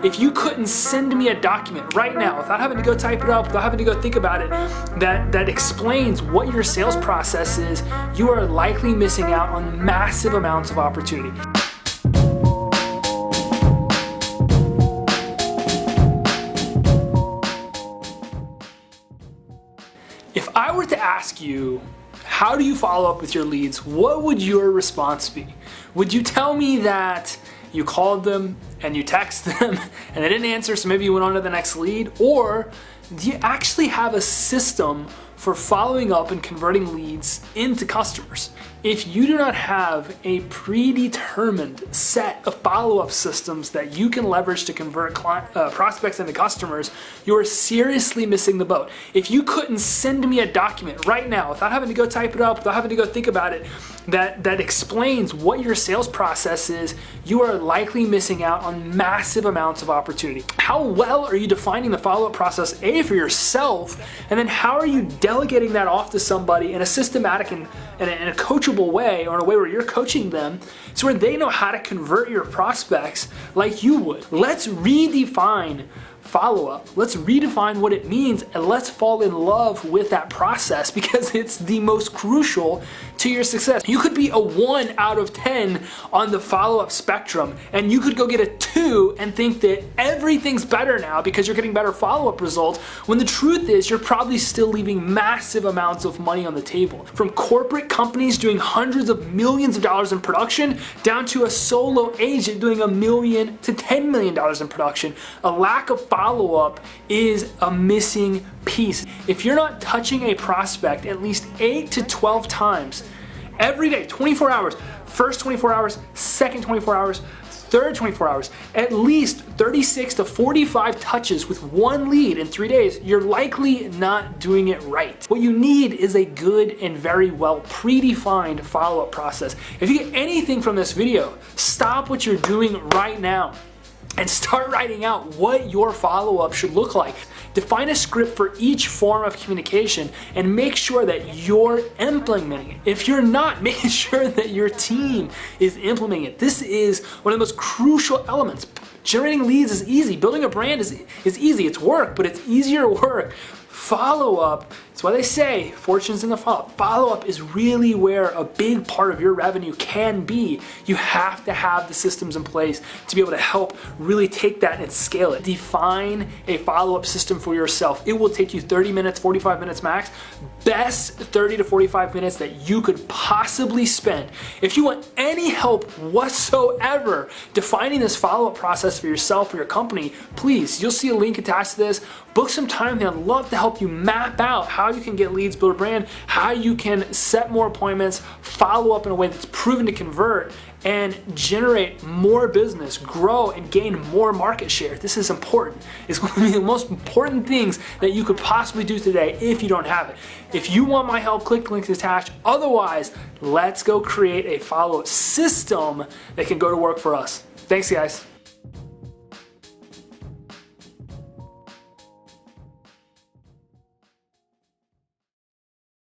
If you couldn't send me a document right now without having to go type it up, without having to go think about it, that explains what your sales process is, you are likely missing out on massive amounts of opportunity. If I were to ask you, how do you follow up with your leads, what would your response be? Would you tell me that you called them and you text them and they didn't answer, so maybe you went on to the next lead? Or do you actually have a system for following up and converting leads into customers? If you do not have a predetermined set of follow-up systems that you can leverage to convert prospects into customers, you are seriously missing the boat. If you couldn't send me a document right now without having to go type it up, without having to go think about it, that explains what your sales process is, you are likely missing out on massive amounts of opportunity. How well are you defining the follow-up process, A, for yourself, and then how are you delegating that off to somebody in a systematic and in a coachable way, or in a way where you're coaching them so where they know how to convert your prospects like you would? Let's redefine follow-up. Let's redefine what it means, and let's fall in love with that process, because it's the most crucial to your success. You could be a 1 out of 10 on the follow-up spectrum, and you could go get a 2 and think that everything's better now because you're getting better follow-up results, when the truth is you're probably still leaving massive amounts of money on the table. From corporate companies doing hundreds of millions of dollars in production down to a solo agent doing $1 million to $10 million in production, a lack of follow-up is a missing piece. If you're not touching a prospect at least 8 to 12 times every day, 24 hours, first 24 hours, second 24 hours, third 24 hours, at least 36 to 45 touches with one lead in 3 days, you're likely not doing it right. What you need is a good and very well predefined follow-up process. If you get anything from this video, stop what you're doing right now and start writing out what your follow-up should look like. Define a script for each form of communication and make sure that you're implementing it. If you're not, make sure that your team is implementing it. This is one of the most crucial elements. Generating leads is easy. Building a brand is easy. It's work, but it's easier work. Follow-up, it's why they say fortune's in the follow-up. Follow-up is really where a big part of your revenue can be. You have to have the systems in place to be able to help really take that and scale it. Define a follow-up system for yourself. It will take you 30 minutes, 45 minutes max. Best 30 to 45 minutes that you could possibly spend. If you want any help whatsoever defining this follow-up process for yourself or your company, please, you'll see a link attached to this. Book some time with me. I'd love to help you map out how you can get leads, build a brand, how you can set more appointments, follow up in a way that's proven to convert, and generate more business, grow, and gain more market share. This is important. It's one of the most important things that you could possibly do today if you don't have it. If you want my help, click the link attached. Otherwise, let's go create a follow-up system that can go to work for us. Thanks, guys.